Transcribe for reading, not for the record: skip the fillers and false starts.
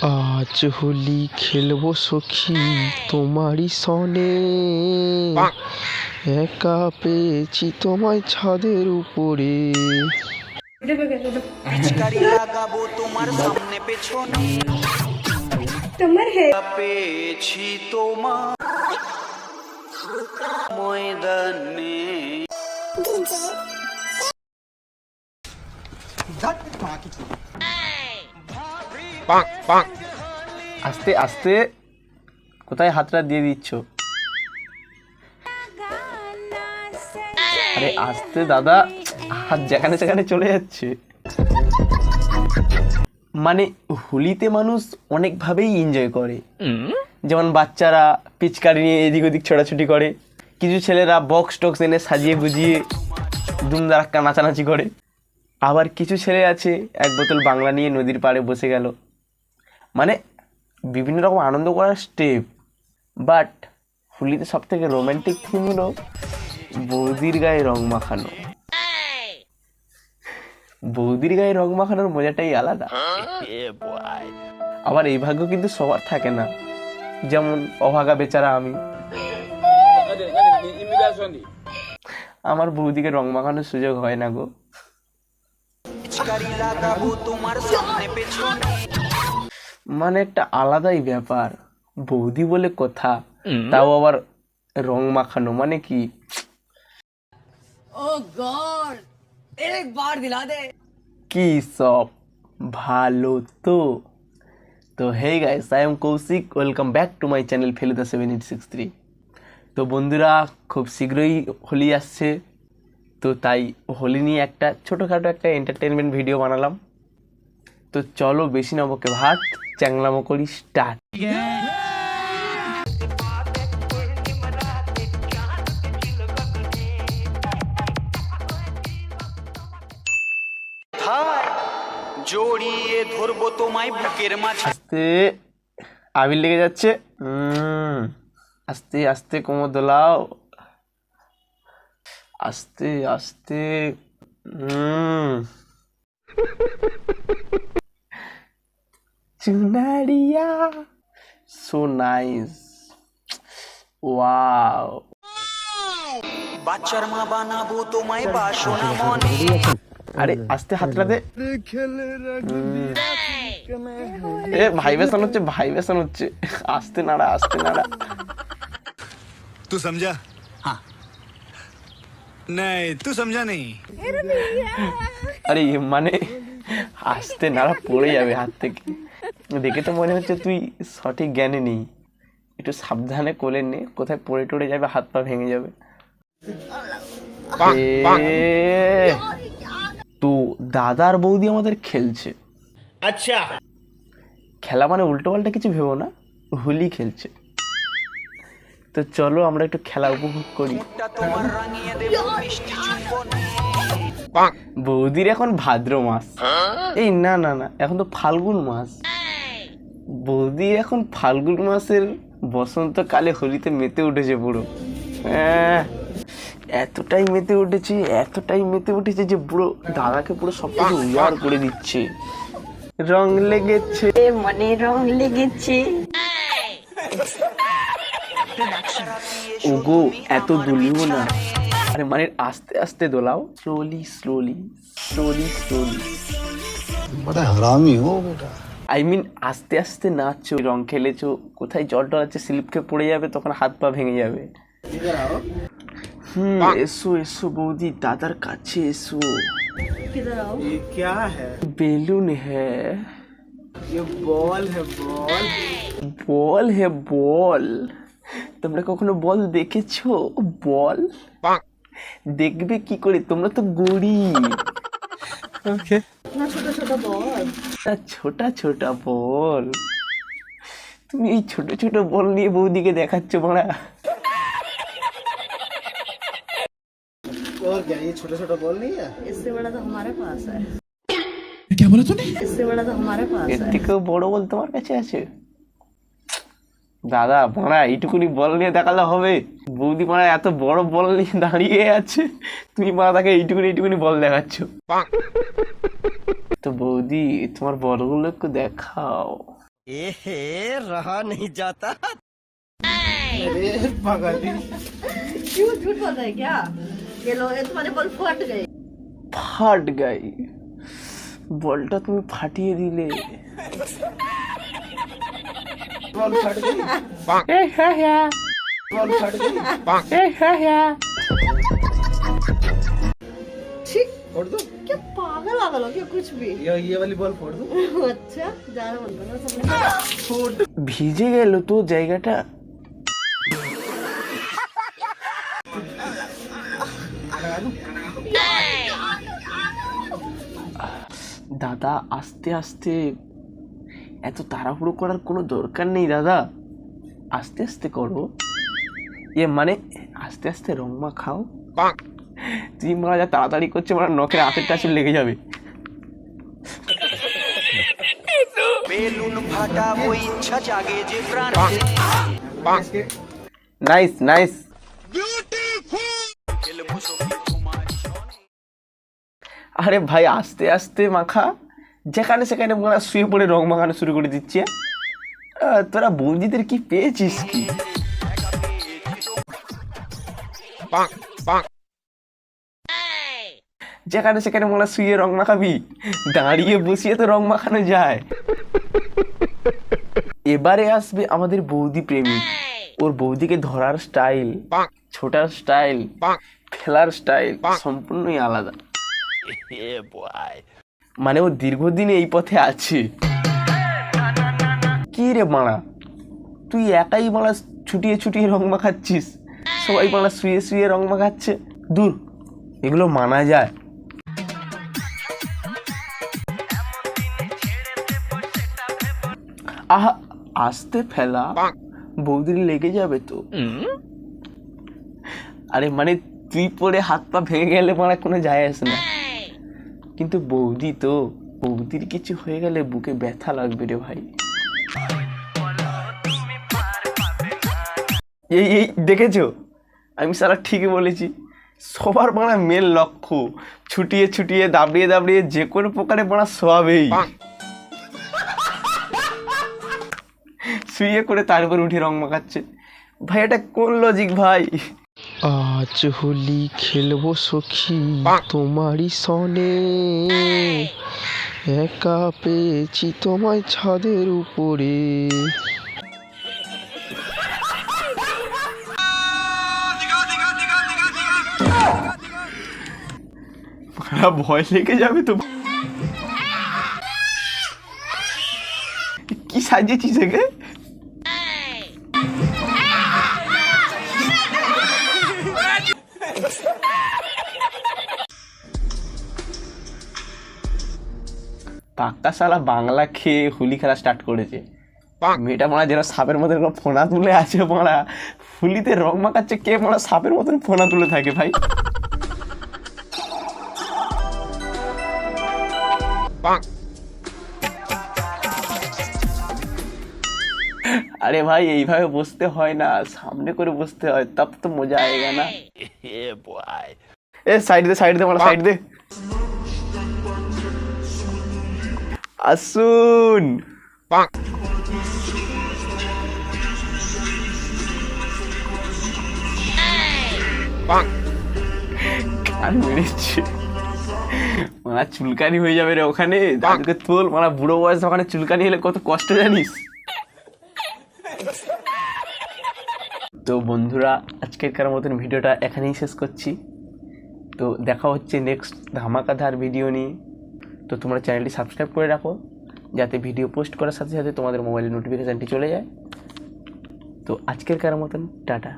আজ হোলি খেলবো সখী তোমারই সনে, একা পেয়েছি তোমায় ছাদের উপরে। পিচকারি লাগাবো তোমার সামনে পেছনে, পেয়েছি তোমার ময়দানে। আস্তে আস্তে কোথায় হাতটা দিয়ে দিচ্ছ? আরে আস্তে দাদা, হাত যেখানে সেখানে চলে যাচ্ছে। মানে হোলিতে মানুষ অনেকভাবেই এনজয় করে, যেমন বাচ্চারা পিচকারি নিয়ে এদিক ওদিক ছোটাছুটি করে, কিছু ছেলেরা বক্স টক্স এনে সাজিয়ে গুজিয়ে দুমদারাক্কা নাচানাচি করে, আবার কিছু ছেলে আছে এক বোতল বাংলা নিয়ে নদীর পাড়ে বসে গেল। মানে বিভিন্ন রকম আনন্দ করার স্টেপ। বাট হোলিতে সব থেকে রোম্যান্টিক থিম হলো বৌদির গায়ে রং মাখানো। বৌদির গায়ে রং মাখানোর মজাটাই আলাদা। আবার এই ভাগ্য কিন্তু সবার থাকে না, যেমন অভাগা বেচারা আমি। আমার বৌদিকে রং মাখানোর সুযোগ হয় না গো। পিচকারি লাগাবো তোমার সামনে পেছনে। মানে একটা আলাদাই ব্যাপার, বৌদি বলে কথা, তাও আবার রং মাখানো, মানে কি কি সব ভালো তো। তো hey guys, I am Koushik, welcome back to my channel Feluda 7863। তো বন্ধুরা, খুব শীঘ্রই হোলি আসছে, তো তাই হোলি নিয়ে একটা ছোটোখাটো একটা এন্টারটেনমেন্ট ভিডিও বানালাম। তো চলো বেশি না বকে ভাত, চ্যাংলামো করি স্টার্ট। জড়িয়ে ধরবো তোমায় বুকের মাঝে। আস্তে, আবির লেগে যাচ্ছে। আস্তে আস্তে কোমর দোলাও, আস্তে আস্তে। চুনারিয়া, সো নাইস, ওয়াও। বাচ্চার মা বানাবো তোমায় বাসনা মনে। আরে আস্তে হাতটা দে। এ ভাইব্রেশন হচ্ছে, ভাইব্রেশন হচ্ছে। আস্তে নাড়া, আস্তে নাড়া। तू समझा? हाँ नहीं, तू समझा नहीं। আরে মানে আস্তে নাড়া পড়ে যাবে হাত থেকে। দেখে তো মনে হচ্ছে তুই সঠিক জ্ঞানে নেই, একটু সাবধানে কোলে নে, কোথায় পড়ে টড়ে যাবে, হাত পা ভেঙে যাবে। তো দাদার বৌদি আমাদের খেলছে। আচ্ছা, খেলা মানে উল্টো পাল্টা কিছু ভেবো না, হোলি খেলছে। তো চলো আমরা একটু খেলা উপভোগ করি। তোমার রাঙিয়ে দেবো মিষ্টি চুম্বনে। বৌদির এখন ভাদ্র মাস, এই না না না, এখন তো ফাল্গুন মাস। বৌদির এখন ফাল্গুন মাসের বসন্তকালে হোলিতে মেতে উঠেছে পুরো। এতটাই মেতে উঠেছি, এতটাই মেতে উঠেছে যে পুরো দাদাকে পুরো সব কিছু উজাড় করে দিচ্ছে। রং লেগেছে, মানে রং লেগেছে। ওগো এত দুলিও না। আরে মানে আস্তে আস্তে দোলাও, স্লোলি স্লোলি স্লোলি স্লোলি। बड़ा हरामी हो बेटा। আই মিন আস্তে আস্তে নাচছো, রং খেলেছো, কোথায় জল টলাচ্ছে স্লিপ খেয়ে পড়ে যাবে, তখন হাত পা ভেঙে যাবে। এসো এসো বৌদি, দাদার কাছে এসো। ये क्या है? বেলুন হ্যাঁ, ये बॉल है, बॉल। বল হে বল। তোমরা কখনো বল দেখেছো? বল দেখবে কি করে, তোমরা তো গরিব। ছোটা ছোটা বল, তুমি এই ছোট ছোট বল নিয়ে বৌদিকে দেখাচ্ছ বড়া। और क्या, ये छोटा छोटा बॉल नहीं है? इससे बड़ा तो हमारे पास है। क्या बोला तूने? इससे बड़ा तो हमारे पास এর है। থেকেও বড় বল তোমার কাছে আছে? দাদা বড়া এইটুকুনি বল নিয়ে দেখালে হবে? বৌদি মারা এত বড় বল নিয়ে দাঁড়িয়ে আছে, তুমি মারা তাকে এইটুকুনি এইটুকুনি বল দেখাচ্ছ। তো বৌদি তোমার বলগুলো একটু দেখাও। अरे पागल क्यों झूठ बोल रहे हैं क्या? ये लो, ये तुम्हारे बल फट गए। ফাট গাই বলটা তুমি ফাটিয়ে দিলে। बॉल फट गई बॉल फट गई छी, फोड़ दो क्या पागल वागल हो क्या कुछ भी? ये वाली बॉल फोड़ दो अच्छा, ज्यादा मत बोलो सब। ভিজে গেল তো জায়গাটা। দাদা আস্তে আস্তে, এত তাড়াহুড়ো করার কোনো দরকার নেই দাদা, আস্তে আস্তে করো। মানে আস্তে আস্তে রং মাখাও। তুই মারা যা তাড়াতাড়ি করছে, মানে নখের হাতের টাচে লেগে যাবে। বেলুন ফাটাবো ইচ্ছা জাগে যে প্রাণে নাইস নাইস। খেলবো সখী তোমার সনে। আরে ভাই আস্তে আস্তে মাখা, যেখানে সেখানে মনে হয় শুয়ে পড়ে রং মাখানো শুরু করে দিচ্ছে। তোরা বৌদিদের কি পেয়েছিস কি? যেখানে সেখানে মনে হয় শুয়ে রং মাখাবি, দাঁড়িয়ে বসিয়ে তো রং মাখানো যায়। এবারে আসবে আমাদের বৌদি প্রেমিক। ওর বৌদিকে ধরার স্টাইল, ছোটার স্টাইল, ফেলার স্টাইল সম্পূর্ণই আলাদা। মানে ও দীর্ঘদিন এই পথে আছে। কি রে মারা, তুই একাই মারা ছুটিয়ে ছুটিয়ে রং মাখাচ্ছিস, সবাই মারা শুয়ে শুয়ে রং মাখাচ্ছে। দূর, এগুলো মানা যায়? আহা, আস্তে ফেলা, বৌদির লেগে যাবে তো। আরে মানে তুই পরে হাত পা ভেঙে গেলে মারা কোনো যায় আসে না, কিন্তু বৌদি তো, বৌদির কিছু হয়ে গেলে বুকে ব্যথা লাগবে রে ভাই। এই দেখেছো, আমি সারা ঠিকই বলেছি। সবার মারা মেন লক্ষ্য ছুটিয়ে ছুটিয়ে দাবড়িয়ে দাবড়িয়ে যে কোনো প্রকারে মারা শোয়াবেই, শুয়ে করে তারপর উঠে রং মাখাচ্ছে। ভাই এটা কোন লজিক ভাই? আজ হোলি খেলবো সখী তোমারই সনে, একা পেয়েছি তোমায় ছাদের উপরে। ভয় লেগে যাবে তো। কি সাজিয়েছিস একে? পাক্কা শালা বাংলা খেয়ে হোলি খেলা স্টার্ট করেছে। মেয়েটা মারা যেন সাপের মতন ফোনা তুলে আছে, মারা হোলিতে রং মাখাচ্ছে, কে মারা সাপের মতন ফোনা তুলে থাকে ভাই। আরে ভাই এইভাবে বসতে হয় না, সামনে করে বসতে হয়, তব তো মজা আয়েগা না। এ সাইড দে সাইড দে মারা, সাইড দে। আসুন কান মেরেছে মারা, চুলকানি হয়ে যাবে রে ওখানে। দাদুকে তোল মারা, বুড়ো বয়স ওখানে চুলকানি হলে কত কষ্ট জানিস। তো বন্ধুরা, আজকের মতন ভিডিওটা এখানেই শেষ করছি। তো দেখা হচ্ছে নেক্সট ধামাকাধার ভিডিও নিয়ে। তো তোমরা চ্যানেলটি সাবস্ক্রাইব করে রাখো, যাতে ভিডিও পোস্ট করার সাথে সাথে তোমাদের মোবাইলে নোটিফিকেশানটি চলে যায়। তো আজকের মতন টাটা।